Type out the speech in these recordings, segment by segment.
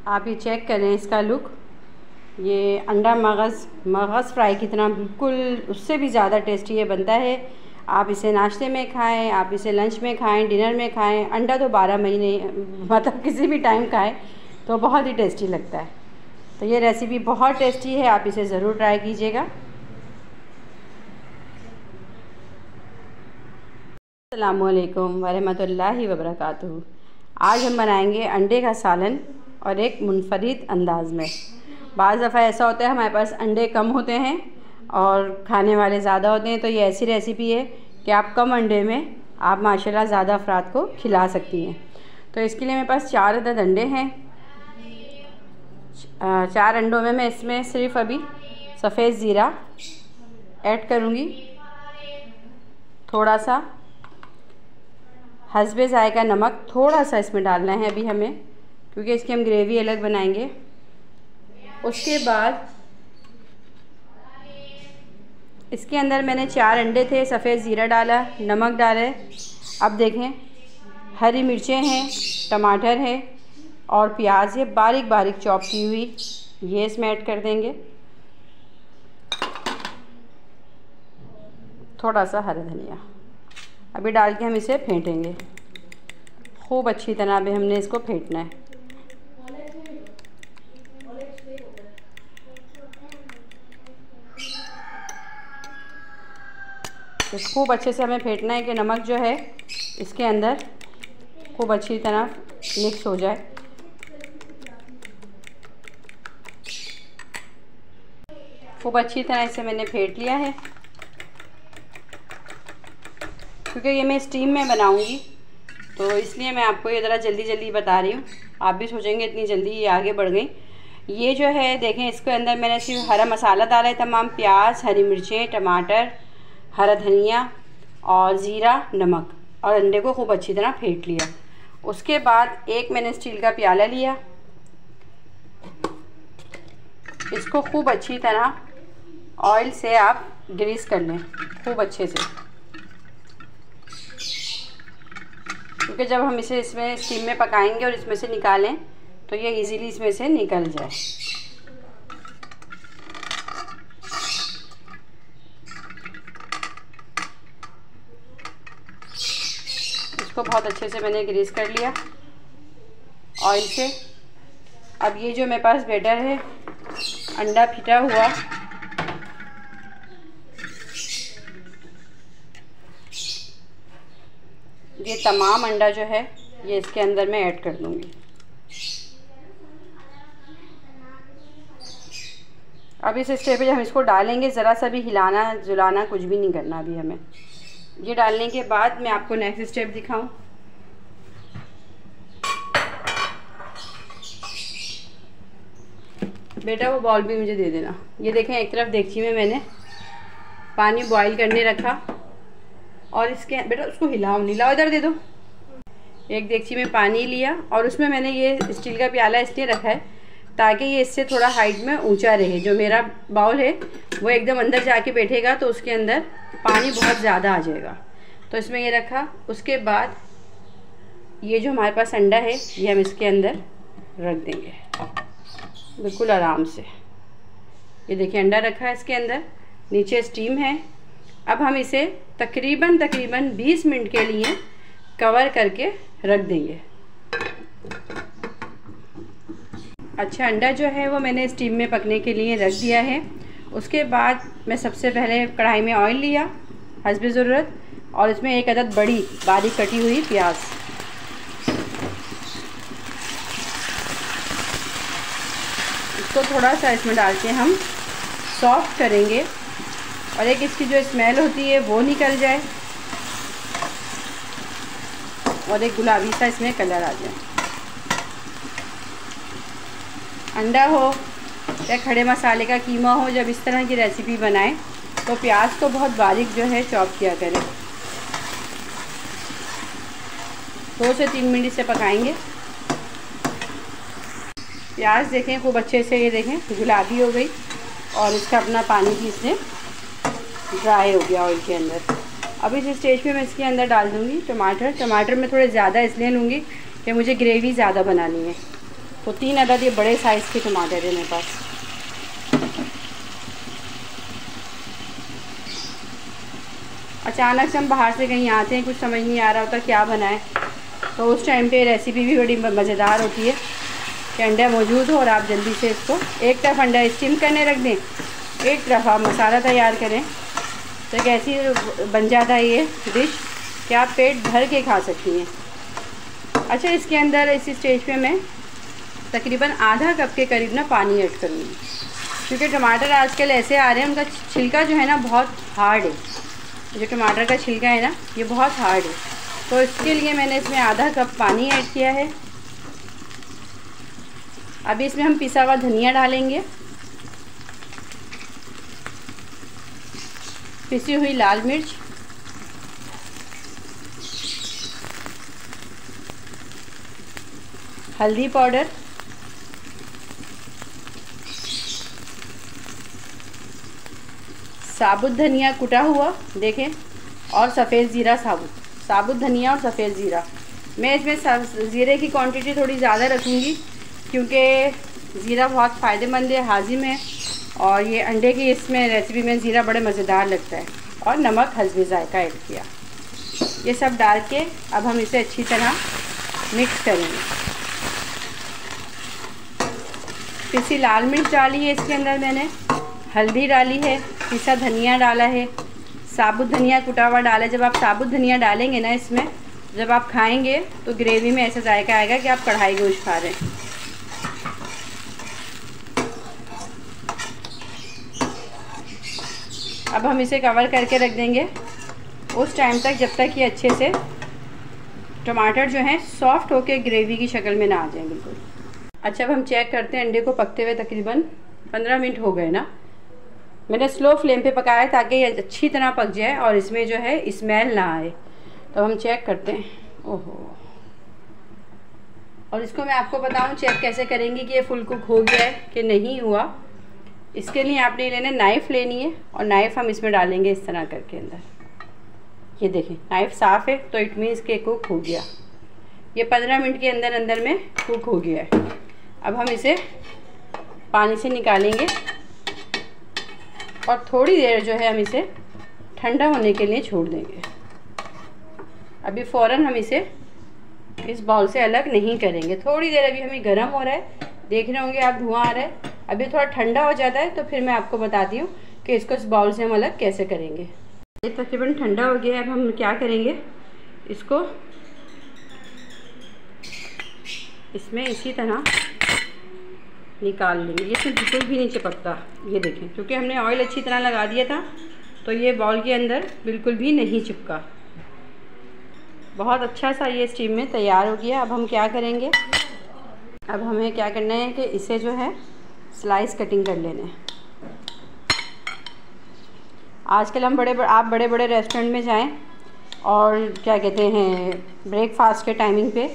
आप ये चेक करें इसका लुक। ये अंडा मगज़ फ्राई की तरह बिल्कुल उससे भी ज़्यादा टेस्टी ये बनता है। आप इसे नाश्ते में खाएं, आप इसे लंच में खाएं, डिनर में खाएं। अंडा तो 12 महीने मतलब किसी भी टाइम खाएं तो बहुत ही टेस्टी लगता है। तो ये रेसिपी बहुत टेस्टी है, आप इसे ज़रूर ट्राई कीजिएगा। अस्सलामुअलैकुम वरहमतुल्लाहि वबरकातुहू। आज हम बनाएंगे अंडे का सालन और एक मुनफरिद अंदाज में। बाज़ दफ़ा ऐसा होता है हमारे पास अंडे कम होते हैं और खाने वाले ज़्यादा होते हैं, तो ये ऐसी रेसिपी है कि आप कम अंडे में आप माशाल्लाह ज़्यादा अफराद को खिला सकती हैं। तो इसके लिए मेरे पास 4 अदद अंडे हैं। 4 अंडों में मैं इसमें सिर्फ़ अभी सफ़ेद ज़ीरा ऐड करूँगी, थोड़ा सा हस्बे ज़ायका नमक थोड़ा सा इसमें डालना है अभी हमें, क्योंकि इसकी हम ग्रेवी अलग बनाएंगे। उसके बाद इसके अंदर मैंने 4 अंडे थे, सफ़ेद ज़ीरा डाला, नमक डाले। अब देखें हरी मिर्चें हैं, टमाटर है और प्याज है बारीक बारीक चॉप की हुई, ये इसमें ऐड कर देंगे। थोड़ा सा हरा धनिया अभी डाल के हम इसे फेंटेंगे खूब अच्छी तरह। अभी हमने इसको फेंटना है। तो खूब अच्छे से हमें फेंटना है कि नमक जो है इसके अंदर खूब अच्छी तरह मिक्स हो जाए। खूब अच्छी तरह इसे मैंने फेंट लिया है। क्योंकि ये मैं स्टीम में बनाऊंगी तो इसलिए मैं आपको ये ज़रा जल्दी जल्दी बता रही हूँ। आप भी सोचेंगे इतनी जल्दी ये आगे बढ़ गई। ये जो है देखें, इसके अंदर मैंने सिर्फ हरा मसाला डाला है, तमाम प्याज, हरी मिर्चें, टमाटर, हरा धनिया और ज़ीरा, नमक, और अंडे को खूब अच्छी तरह फेंट लिया। उसके बाद एक मैंने स्टील का प्याला लिया, इसको खूब अच्छी तरह ऑयल से आप ग्रीस कर लें खूब अच्छे से, क्योंकि जब हम इसे इसमें स्टीम में पकाएंगे और इसमें से निकालें तो ये इजीली इसमें से निकल जाए। इसको बहुत अच्छे से मैंने ग्रीस कर लिया ऑयल से। अब ये जो मेरे पास बैटर है अंडा फिटा हुआ, ये तमाम अंडा जो है ये इसके अंदर मैं ऐड कर दूंगी। अब इस स्टेप पे हम इसको डालेंगे, ज़रा सा भी हिलाना जुलाना कुछ भी नहीं करना अभी हमें। ये डालने के बाद मैं आपको नेक्स्ट स्टेप दिखाऊं। बेटा वो बॉल भी मुझे दे देना। ये देखें एक तरफ देगची में मैंने पानी बॉईल करने रखा और इसके बेटा उसको हिलाओ नहीं, लाओ इधर दे दो। एक देगची में पानी लिया और उसमें मैंने ये स्टील का प्याला इसलिए रखा है ताकि ये इससे थोड़ा हाइट में ऊंचा रहे। जो मेरा बाउल है वो एकदम अंदर जाके बैठेगा तो उसके अंदर पानी बहुत ज़्यादा आ जाएगा, तो इसमें ये रखा। उसके बाद ये जो हमारे पास अंडा है ये हम इसके अंदर रख देंगे बिल्कुल आराम से। ये देखिए अंडा रखा है इसके अंदर, नीचे स्टीम है। अब हम इसे तकरीबन 20 मिनट के लिए कवर करके रख देंगे। अच्छा, अंडा जो है वो मैंने स्टीम में पकने के लिए रख दिया है। उसके बाद मैं सबसे पहले कढ़ाई में ऑयल लिया हस्बे ज़रूरत और इसमें एक अदद बड़ी बारीक कटी हुई प्याज, इसको थोड़ा सा इसमें डाल के हम सॉफ्ट करेंगे और एक इसकी जो स्मेल होती है वो निकल जाए और एक गुलाबी सा इसमें कलर आ जाए। अंडा हो या खड़े मसाले का कीमा हो, जब इस तरह की रेसिपी बनाएं तो प्याज को बहुत बारीक जो है चॉप किया करें। 2 से 3 मिनट से पकाएंगे। प्याज देखें खूब अच्छे से ये देखें गुलाबी हो गई और इसका अपना पानी भी इसमें ड्राई हो गया ऑयल के अंदर। अब इस स्टेज पे मैं इसके अंदर डाल दूँगी टमाटर। टमाटर मैं थोड़े ज़्यादा इसलिए लूँगी कि मुझे ग्रेवी ज़्यादा बनानी है। तो 3 अदद ये बड़े साइज़ के टमाटर है मेरे पास। अचानक से हम बाहर से कहीं आते हैं, कुछ समझ नहीं आ रहा होता क्या बनाएं, तो उस टाइम पे रेसिपी भी बड़ी मज़ेदार होती है कि अंडा मौजूद हो और आप जल्दी से इसको एक तरफ अंडा स्टीम करने रख दें, एक तरफ आप मसाला तैयार करें, तो एक ऐसी बन जाता है ये डिश कि आप पेट भर के खा सकती हैं। अच्छा, इसके अंदर इस स्टेज पे मैं तकरीबन आधा कप के करीब ना पानी ऐड करूँगी, क्योंकि टमाटर आजकल ऐसे आ रहे हैं उनका छिलका जो है ना बहुत हार्ड है। जो टमाटर का छिलका है ना ये बहुत हार्ड है, तो इसके लिए मैंने इसमें आधा कप पानी ऐड किया है। अभी इसमें हम पिसा हुआ धनिया डालेंगे, पिसी हुई लाल मिर्च, हल्दी पाउडर, साबुत धनिया कुटा हुआ देखें, और सफ़ेद ज़ीरा, साबुत धनिया और सफ़ेद ज़ीरा। मैं इसमें ज़ीरे की क्वांटिटी थोड़ी ज़्यादा रखूँगी क्योंकि ज़ीरा बहुत फ़ायदेमंद है, हाजिम है, और ये अंडे की इसमें रेसिपी में ज़ीरा बड़े मज़ेदार लगता है। और नमक हस्बे ज़ायका ऐड किया। ये सब डाल के अब हम इसे अच्छी तरह मिक्स करेंगे। पिसी लाल मिर्च डाली है इसके अंदर, मैंने हल्दी डाली है, पिसा धनिया डाला है, साबुत धनिया कुटा हुआ डाला है। जब आप साबुत धनिया डालेंगे ना इसमें, जब आप खाएंगे तो ग्रेवी में ऐसा जायका आएगा कि आप कढ़ाई गोश्त खा रहे हैं। अब हम इसे कवर करके रख देंगे उस टाइम तक जब तक ये अच्छे से टमाटर जो हैं सॉफ्ट होके ग्रेवी की शक्ल में ना आ जाए बिल्कुल। अच्छा, अब हम चेक करते हैं अंडे को पकते हुए तकरीबन 15 मिनट हो गए ना। मैंने स्लो फ्लेम पे पकाया है ताकि ये अच्छी तरह पक जाए और इसमें जो है स्मेल ना आए। तो हम चेक करते हैं। ओहो, और इसको मैं आपको बताऊं चेक कैसे करेंगी कि ये फुल कुक हो गया है कि नहीं हुआ। इसके लिए आपने लेना नाइफ़ लेनी है और नाइफ़ हम इसमें डालेंगे इस तरह करके अंदर। ये देखें नाइफ़ साफ़ है तो इट मीन्स के कुक हो गया। ये 15 मिनट के अंदर अंदर में कुक हो गया है। अब हम इसे पानी से निकालेंगे और थोड़ी देर जो है हम इसे ठंडा होने के लिए छोड़ देंगे। अभी फ़ौरन हम इसे इस बाउल से अलग नहीं करेंगे। थोड़ी देर अभी हमें गर्म हो रहा है, देख रहे होंगे आप धुआं आ रहा है। अभी थोड़ा ठंडा हो जाता है तो फिर मैं आपको बताती हूँ कि इसको इस बाउल से हम अलग कैसे करेंगे। ये तकरीबन ठंडा हो गया है। अब हम क्या करेंगे, इसको इसमें इसी तरह निकाल लेंगे। ये बिल्कुल भी नहीं चिपकता, ये देखें, क्योंकि हमने ऑयल अच्छी तरह लगा दिया था तो ये बाउल के अंदर बिल्कुल भी नहीं चिपका। बहुत अच्छा सा ये स्टीम में तैयार हो गया। अब हम क्या करेंगे, अब हमें क्या करना है कि इसे जो है स्लाइस कटिंग कर लेना है। आजकल हम आप बड़े बड़े रेस्टोरेंट में जाएं और क्या कहते हैं ब्रेकफास्ट के टाइमिंग पे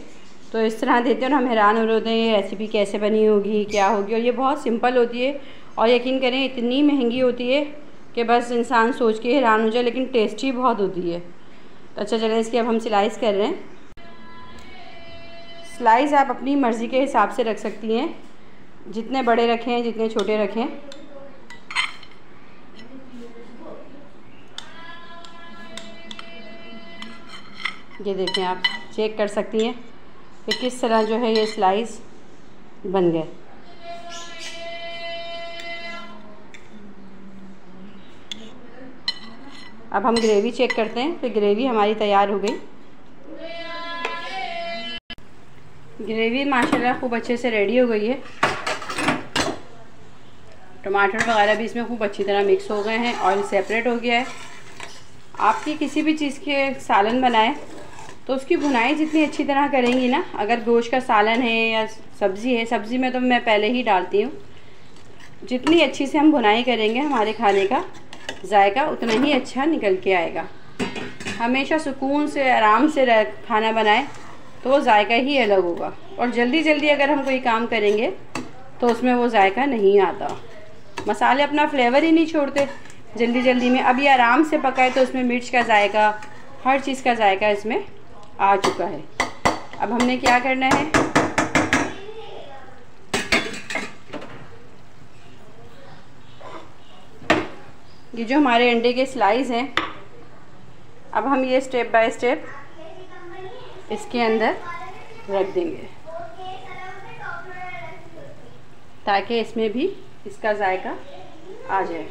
तो इस तरह देते हैं और हम हैरान हो रहे होते हैं ये रेसिपी कैसे बनी होगी, क्या होगी। और ये बहुत सिंपल होती है और यकीन करें इतनी महंगी होती है कि बस इंसान सोच के हैरान हो जाए, लेकिन टेस्टी बहुत होती है। तो अच्छा चलें, इसकी अब हम स्लाइस कर रहे हैं। स्लाइस आप अपनी मर्ज़ी के हिसाब से रख सकती हैं, जितने बड़े रखें जितने छोटे रखें। ये देखें, आप चेक कर सकती हैं कि किस तरह जो है ये स्लाइस बन गए। अब हम ग्रेवी चेक करते हैं। तो ग्रेवी हमारी तैयार हो गई। ग्रेवी माशाल्लाह खूब अच्छे से रेडी हो गई है। टमाटर वगैरह भी इसमें खूब अच्छी तरह मिक्स हो गए हैं, ऑयल सेपरेट हो गया है। आपकी किसी भी चीज़ के सालन बनाएं तो उसकी भुनाई जितनी अच्छी तरह करेंगी ना, अगर गोश्त का सालन है या सब्ज़ी है, सब्ज़ी में तो मैं पहले ही डालती हूँ, जितनी अच्छी से हम भुनाई करेंगे हमारे खाने का जायका उतना ही अच्छा निकल के आएगा। हमेशा सुकून से आराम से खाना बनाएं तो वो जायका ही अलग होगा। और जल्दी जल्दी अगर हम कोई काम करेंगे तो उसमें वो जायका नहीं आता। मसाले अपना फ्लेवर ही नहीं छोड़ते जल्दी जल्दी में। अब ये आराम से पकाए तो उसमें मिर्च का जायका, हर चीज़ का जायका इसमें आ चुका है। अब हमने क्या करना है, ये जो हमारे अंडे के स्लाइस हैं, अब हम ये स्टेप बाय स्टेप इसके अंदर रख देंगे ताकि इसमें भी इसका जायका आ जाए।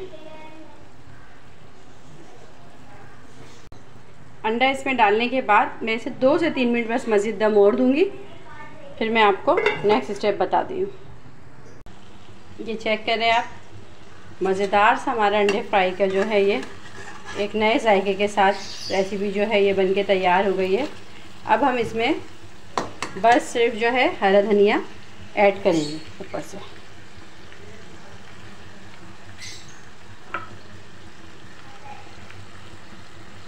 अंडा इसमें डालने के बाद मैं इसे 2 से 3 मिनट बस मज़ीद दम और दूंगी, फिर मैं आपको नेक्स्ट स्टेप बताती हूँ। ये चेक करें आप, मज़ेदार सा हमारा अंडे फ्राई का जो है ये एक नए जायके के साथ रेसिपी जो है ये बनके तैयार हो गई है। अब हम इसमें बस सिर्फ जो है हरा धनिया ऐड करेंगे ऊपर से।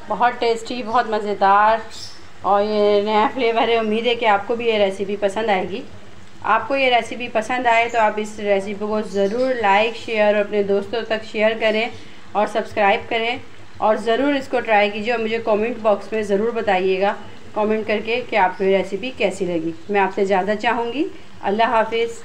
बहुत टेस्टी, बहुत मज़ेदार और ये नया फ्लेवर है। उम्मीद है कि आपको भी ये रेसिपी पसंद आएगी। आपको ये रेसिपी पसंद आए तो आप इस रेसिपी को ज़रूर लाइक, शेयर और अपने दोस्तों तक शेयर करें और सब्सक्राइब करें और ज़रूर इसको ट्राई कीजिए और मुझे कमेंट बॉक्स में ज़रूर बताइएगा कमेंट करके कि आपको ये रेसिपी कैसी लगी। मैं आपसे ज़्यादा चाहूँगी। अल्लाह हाफिज़।